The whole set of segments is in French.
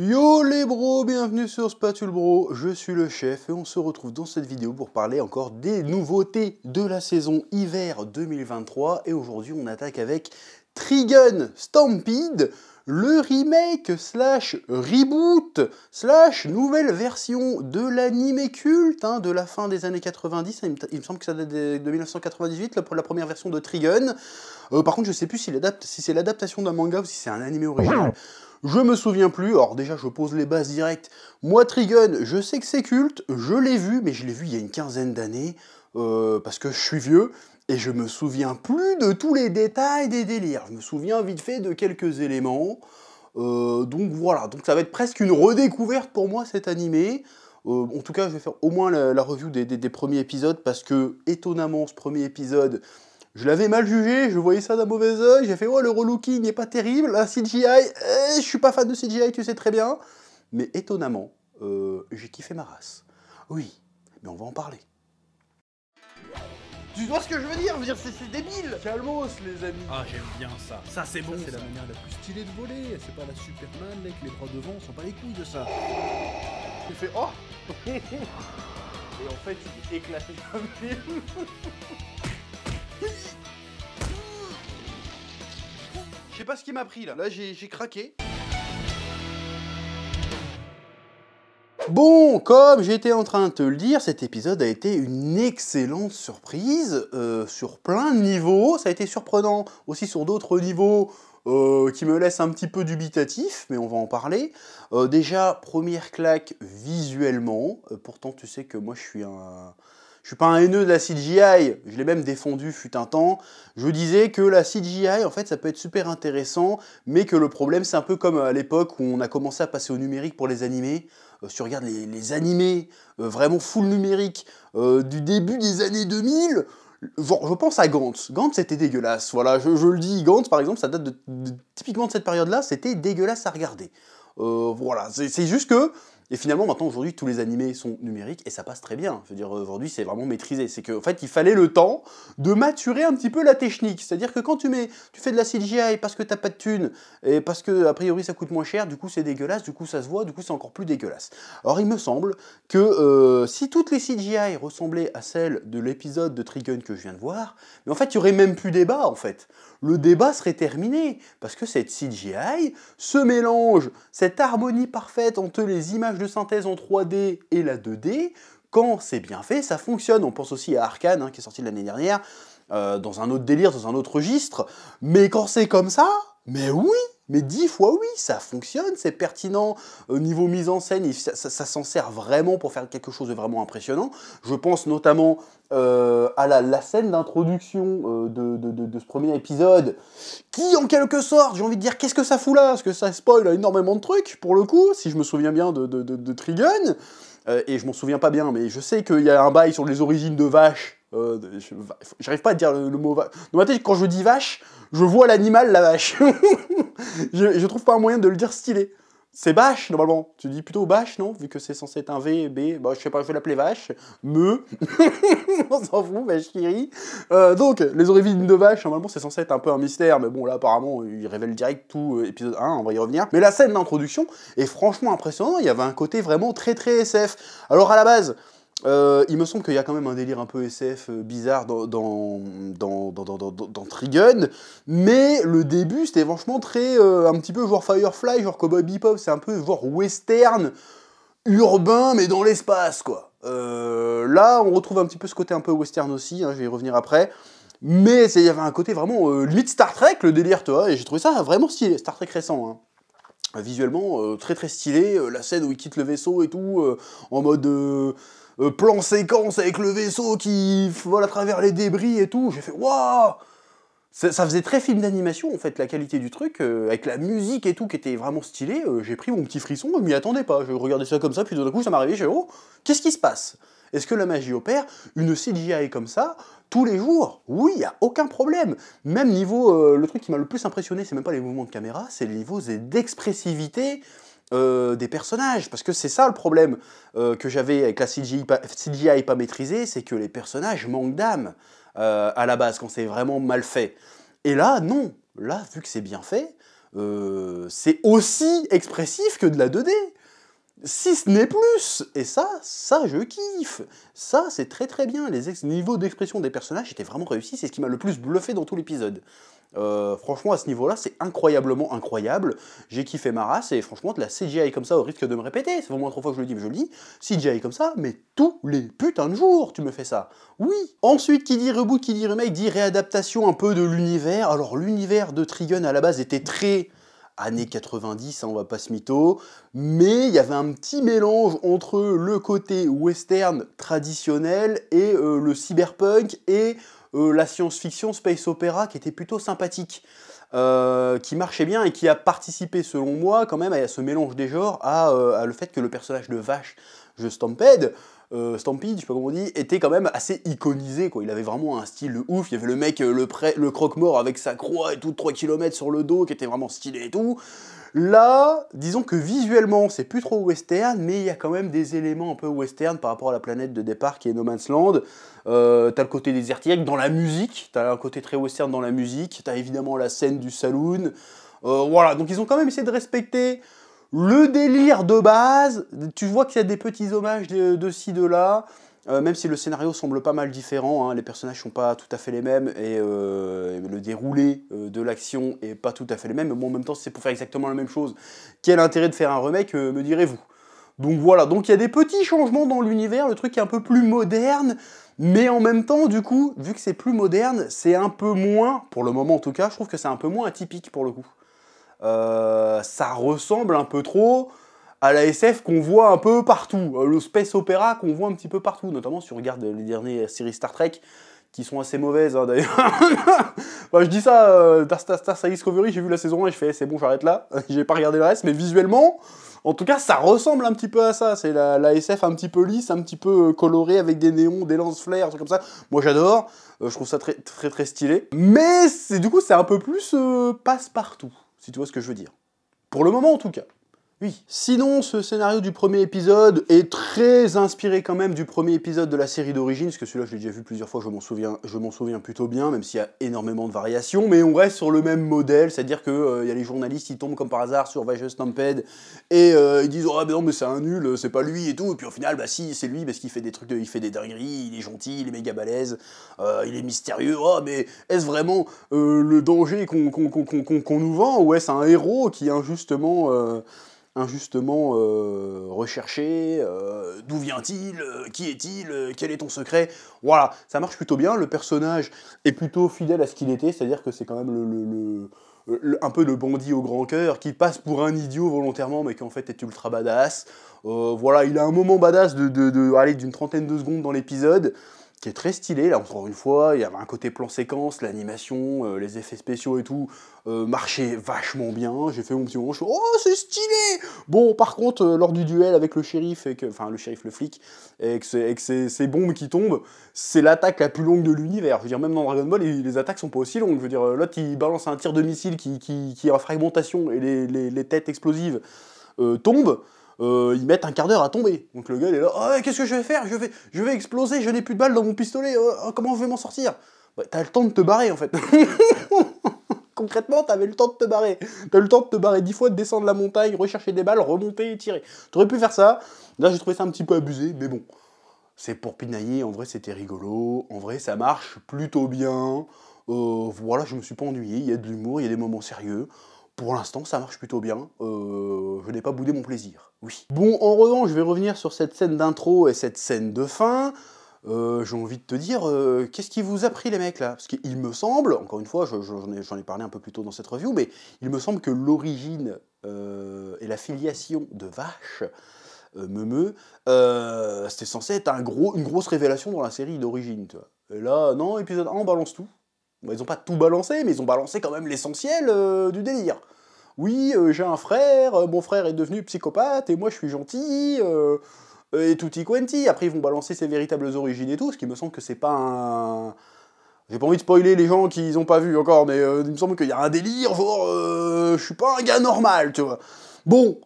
Yo les bros, bienvenue sur Spatule Bro, je suis le chef et on se retrouve dans cette vidéo pour parler encore des nouveautés de la saison hiver 2023 et aujourd'hui on attaque avec Trigun Stampede, le remake slash reboot slash nouvelle version de l'anime culte de la fin des années 90, il me semble que ça date de 1998 pour la première version de Trigun. Par contre je sais plus si c'est l'adaptation d'un manga ou si c'est un anime original. Je me souviens plus, alors déjà je pose les bases directes. Moi Trigun, je sais que c'est culte, je l'ai vu, mais je l'ai vu il y a une quinzaine d'années, parce que je suis vieux, et je me souviens plus de tous les détails des délires. Je me souviens vite fait de quelques éléments, donc voilà, donc ça va être presque une redécouverte pour moi cet animé. En tout cas je vais faire au moins la review des premiers épisodes, parce que étonnamment ce premier épisode, je l'avais mal jugé, je voyais ça d'un mauvais oeil, j'ai fait « Oh, le relooking n'est pas terrible, la CGI, je suis pas fan de CGI, tu sais très bien. » Mais étonnamment, j'ai kiffé ma race. Oui, mais on va en parler. Tu vois ce que je veux dire? C'est débile. Calmos, les amis. Ah, j'aime bien ça. Ça, c'est bon. C'est la manière la plus stylée de voler. C'est pas la Superman avec les bras devant, on s'en bat les couilles de ça. J'ai fait « Oh !» Et en fait, il est éclaté comme film. Je sais pas ce qui m'a pris là. Là, j'ai craqué. Bon, comme j'étais en train de te le dire, cet épisode a été une excellente surprise sur plein de niveaux. Ça a été surprenant aussi sur d'autres niveaux qui me laissent un petit peu dubitatif, mais on va en parler. Déjà, première claque visuellement. Pourtant, tu sais que moi, je suis pas un haineux de la CGI, je l'ai même défendu fut un temps. Je disais que la CGI, en fait, ça peut être super intéressant, mais que le problème, c'est un peu comme à l'époque où on a commencé à passer au numérique pour les animés. Si tu regardes les animés vraiment full numérique du début des années 2000, je pense à Gantz. Gantz, c'était dégueulasse. Voilà, je le dis, Gantz, par exemple, ça date typiquement de cette période-là, c'était dégueulasse à regarder. Voilà, c'est juste que... Et finalement, maintenant, aujourd'hui, tous les animés sont numériques et ça passe très bien. Je veux dire, aujourd'hui, c'est vraiment maîtrisé. C'est qu'en fait, il fallait le temps de maturer un petit peu la technique. C'est-à-dire que quand tu fais de la CGI parce que t'as pas de thunes et parce que, a priori, ça coûte moins cher, du coup, c'est dégueulasse, du coup, ça se voit, du coup, c'est encore plus dégueulasse. Alors, il me semble que si toutes les CGI ressemblaient à celles de l'épisode de Trigun que je viens de voir, mais en fait, il y aurait même plus débat, en fait. Le débat serait terminé, parce que cette CGI, ce mélange, cette harmonie parfaite entre les images de synthèse en 3D et la 2D, quand c'est bien fait, ça fonctionne. On pense aussi à Arcane, qui est sorti l'année dernière, dans un autre délire, dans un autre registre, mais quand c'est comme ça, mais oui, mais 10 fois oui, ça fonctionne, c'est pertinent, au niveau mise en scène, ça s'en sert vraiment pour faire quelque chose de vraiment impressionnant. Je pense notamment à la scène d'introduction de ce premier épisode, qui en quelque sorte, j'ai envie de dire, qu'est-ce que ça fout là? Parce que ça spoil énormément de trucs, pour le coup, si je me souviens bien de Trigun, et je m'en souviens pas bien, mais je sais qu'il y a un bail sur les origines de vache. J'arrive pas à dire le mot vache. Dans ma tête, quand je dis vache, je vois l'animal, la vache. je trouve pas un moyen de le dire stylé. C'est bâche, normalement. Tu dis plutôt bâche, non? Vu que c'est censé être un V, B, bah, je sais pas, je vais l'appeler vache. Me. On s'en fout, vache qui rit. Donc, les origines de vache, normalement, c'est censé être un peu un mystère, mais bon, là, apparemment, il révèle direct tout épisode 1, on va y revenir. Mais la scène d'introduction est franchement impressionnante, il y avait un côté vraiment très SF. Alors, à la base, il me semble qu'il y a quand même un délire un peu SF bizarre dans Trigun, mais le début c'était franchement très un petit peu genre Firefly, genre Cowboy Bebop, c'est un peu genre western urbain mais dans l'espace quoi. Là on retrouve un petit peu ce côté un peu western aussi, je vais y revenir après, mais il y avait un côté vraiment limite Star Trek le délire, tu vois, et j'ai trouvé ça vraiment stylé, Star Trek récent. Visuellement très stylé, la scène où il quitte le vaisseau et tout, en mode plan séquence avec le vaisseau qui vole à travers les débris et tout, j'ai fait waouh! Ça faisait très film d'animation en fait, la qualité du truc, avec la musique et tout qui était vraiment stylée, j'ai pris mon petit frisson, je m'y attendais pas, je regardais ça comme ça, puis d'un coup ça m'est arrivé, j'ai dit oh, qu'est-ce qui se passe? Est-ce que la magie opère? Une CGI comme ça, tous les jours? Oui, il n'y a aucun problème. Même niveau, le truc qui m'a le plus impressionné, c'est même pas les mouvements de caméra, c'est les niveaux d'expressivité des personnages, parce que c'est ça le problème que j'avais avec la CGI pas maîtrisée, c'est que les personnages manquent d'âme à la base, quand c'est vraiment mal fait. Et là, non. Là, vu que c'est bien fait, c'est aussi expressif que de la 2D. Si ce n'est plus. Et ça je kiffe. Ça, c'est très très bien. Les niveaux d'expression des personnages étaient vraiment réussis. C'est ce qui m'a le plus bluffé dans tout l'épisode. Franchement, à ce niveau-là, c'est incroyablement incroyable. J'ai kiffé ma race, et franchement, de la CGI comme ça, au risque de me répéter, c'est au moins 3 fois que je le dis, mais je le dis, CGI comme ça, mais tous les putains de jours, tu me fais ça. Oui. Ensuite, qui dit reboot, qui dit remake, dit réadaptation un peu de l'univers. Alors, l'univers de Trigun, à la base, était très années 90, hein, on va pas se mytho, mais il y avait un petit mélange entre le côté western traditionnel et le cyberpunk et la science-fiction space opéra qui était plutôt sympathique, qui marchait bien et qui a participé selon moi quand même à ce mélange des genres, à le fait que le personnage de Vache, Stampede, Stampede, je sais pas comment on dit, était quand même assez iconisé, quoi. Il avait vraiment un style de ouf. Il y avait le mec, le croque-mort avec sa croix et tout, 3 km sur le dos, qui était vraiment stylé et tout. Là, disons que visuellement, c'est plus trop western, mais il y a quand même des éléments un peu western par rapport à la planète de départ qui est No Man's Land. T'as le côté désertique dans la musique, t'as un côté très western dans la musique, t'as évidemment la scène du saloon. Voilà, donc ils ont quand même essayé de respecter le délire de base. Tu vois qu'il y a des petits hommages de ci, de là, même si le scénario semble pas mal différent, hein, les personnages sont pas tout à fait les mêmes, et le déroulé de l'action est pas tout à fait les mêmes, mais bon, en même temps, si c'est pour faire exactement la même chose, quel intérêt de faire un remake, me direz-vous? Donc voilà, donc il y a des petits changements dans l'univers, le truc est un peu plus moderne, mais en même temps, du coup, vu que c'est plus moderne, c'est un peu moins, pour le moment en tout cas, je trouve que c'est un peu moins atypique pour le coup. Ça ressemble un peu trop à la SF qu'on voit un peu partout, le space opéra qu'on voit un petit peu partout, notamment si on regarde les dernières séries Star Trek, qui sont assez mauvaises, hein, d'ailleurs. Enfin, je dis ça, Star Trek Discovery, j'ai vu la saison 1 et je fais c'est bon, j'arrête là, j'ai pas regardé le reste, mais visuellement, en tout cas, ça ressemble un petit peu à ça, c'est la SF un petit peu lisse, un petit peu colorée, avec des néons, des lance-flares, un truc comme ça. Moi j'adore, je trouve ça très très très stylé, mais du coup c'est un peu plus passe-partout, si tu vois ce que je veux dire. Pour le moment en tout cas. Oui. Sinon, ce scénario du premier épisode est très inspiré quand même du premier épisode de la série d'origine, parce que celui-là je l'ai déjà vu plusieurs fois, je m'en souviens plutôt bien, même s'il y a énormément de variations, mais on reste sur le même modèle, c'est-à-dire que y a les journalistes qui tombent comme par hasard sur Vache Stampede, et ils disent « Oh, mais non, mais c'est un nul, c'est pas lui, et tout », et puis au final, bah si, c'est lui, parce qu'il fait des trucs, il fait des dingueries, il est gentil, il est méga balèze, il est mystérieux, oh, mais est-ce vraiment le danger qu'on nous vend, ou est-ce un héros qui injustement recherché, d'où vient-il, qui est-il, quel est ton secret? Voilà, ça marche plutôt bien, le personnage est plutôt fidèle à ce qu'il était, c'est-à-dire que c'est quand même un peu le bandit au grand cœur, qui passe pour un idiot volontairement, mais qui en fait est ultra badass. Voilà, il a un moment badass d'une trentaine de secondes dans l'épisode, qui est très stylé, là encore une fois, il y avait un côté plan séquence, l'animation, les effets spéciaux et tout, marchaient vachement bien, j'ai fait mon petit moment, je suis « Oh, c'est stylé !» Bon, par contre, lors du duel avec le shérif, le flic, et que ces bombes qui tombent, c'est l'attaque la plus longue de l'univers. Je veux dire, même dans Dragon Ball, les attaques sont pas aussi longues. Je veux dire, l'autre, il balance un tir de missile qui est en fragmentation, et les têtes explosives tombent. Ils mettent un quart d'heure à tomber. Donc le gars il est là, oh, qu'est-ce que je vais faire, je vais exploser, je n'ai plus de balles dans mon pistolet, comment je vais m'en sortir? Bah, t'as le temps de te barrer en fait. Concrètement, t'avais le temps de te barrer. T'as le temps de te barrer 10 fois, de descendre la montagne, rechercher des balles, remonter et tirer. T'aurais pu faire ça. Là j'ai trouvé ça un petit peu abusé, mais bon. C'est pour pinailler, en vrai c'était rigolo, en vrai ça marche plutôt bien. Voilà, je me suis pas ennuyé, il y a de l'humour, il y a des moments sérieux. Pour l'instant, ça marche plutôt bien. Je n'ai pas boudé mon plaisir, oui. Bon, en revanche, je vais revenir sur cette scène d'intro et cette scène de fin. J'ai envie de te dire, qu'est-ce qui vous a pris les mecs là? Parce qu'il me semble, encore une fois, j'en ai parlé un peu plus tôt dans cette review, mais il me semble que l'origine et la filiation de Vache, c'était censé être une grosse révélation dans la série d'origine, tu vois. Et là, non, épisode 1, on balance tout. Bah, ils ont pas tout balancé, mais ils ont balancé quand même l'essentiel du délire. Oui, j'ai un frère, mon frère est devenu psychopathe, et moi je suis gentil, et tutti quanti. Après ils vont balancer ses véritables origines et tout, ce qui me semble que c'est pas un... J'ai pas envie de spoiler les gens qui ont pas vu encore, mais il me semble qu'il y a un délire, genre, je suis pas un gars normal, tu vois. Bon,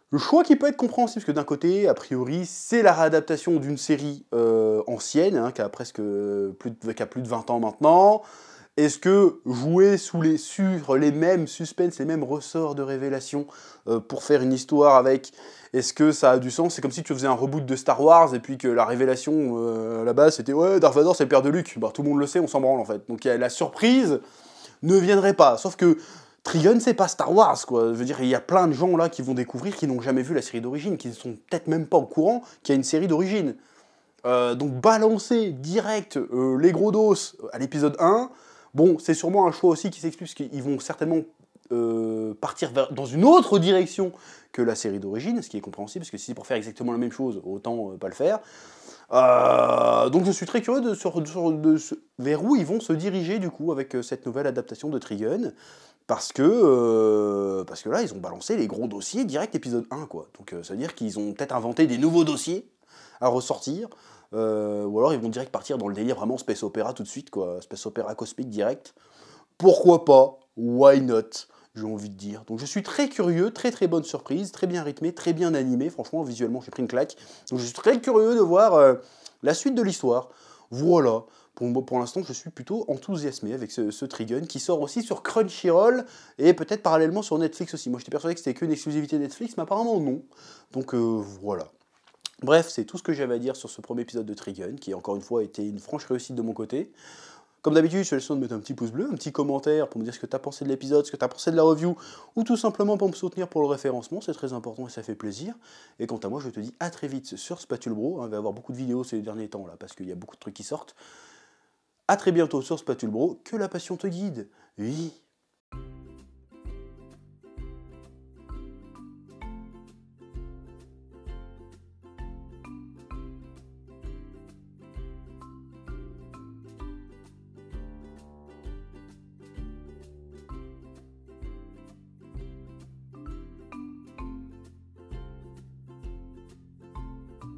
le choix qui peut être compréhensible, parce que d'un côté, a priori, c'est la réadaptation d'une série ancienne, hein, qui a plus de 20 ans maintenant, Est-ce que jouer sur les mêmes suspens, les mêmes ressorts de révélation pour faire une histoire avec, est-ce que ça a du sens? C'est comme si tu faisais un reboot de Star Wars et puis que la révélation à la base c'était ouais, Darth Vader c'est le père de Luke. Bah, tout le monde le sait, on s'en branle en fait. Donc la surprise ne viendrait pas. Sauf que Trigun c'est pas Star Wars quoi. Je veux dire, il y a plein de gens là qui vont découvrir, qui n'ont jamais vu la série d'origine, qui ne sont peut-être même pas au courant qu'il y a une série d'origine. Donc balancer direct les gros dos à l'épisode 1, bon, c'est sûrement un choix aussi qui s'explique, parce qu'ils vont certainement partir dans une autre direction que la série d'origine, ce qui est compréhensible, parce que si c'est pour faire exactement la même chose, autant pas le faire. Donc je suis très curieux vers où ils vont se diriger du coup avec cette nouvelle adaptation de Trigun, parce que là, ils ont balancé les gros dossiers direct épisode 1, quoi. Donc ça veut dire qu'ils ont peut-être inventé des nouveaux dossiers à ressortir, ou alors ils vont direct partir dans le délire vraiment space opéra tout de suite, quoi, space opéra cosmique direct. Pourquoi pas? Why not? J'ai envie de dire. Donc je suis très curieux, très très bonne surprise, très bien rythmé, très bien animé, franchement visuellement j'ai pris une claque. Donc je suis très curieux de voir la suite de l'histoire. Voilà. Pour l'instant, je suis plutôt enthousiasmé avec ce Trigun qui sort aussi sur Crunchyroll et peut-être parallèlement sur Netflix aussi. Moi, j'étais persuadé que c'était qu'une exclusivité Netflix, mais apparemment non. Donc voilà. Bref, c'est tout ce que j'avais à dire sur ce premier épisode de Trigun, qui encore une fois a été une franche réussite de mon côté. Comme d'habitude, je te laisse de mettre un petit pouce bleu, un petit commentaire pour me dire ce que tu as pensé de l'épisode, ce que tu as pensé de la review, ou tout simplement pour me soutenir pour le référencement, c'est très important et ça fait plaisir. Et quant à moi, je te dis à très vite sur Spatule Bro, il va y avoir beaucoup de vidéos ces derniers temps là, parce qu'il y a beaucoup de trucs qui sortent. A très bientôt sur Spatule Bro, que la passion te guide. Oui.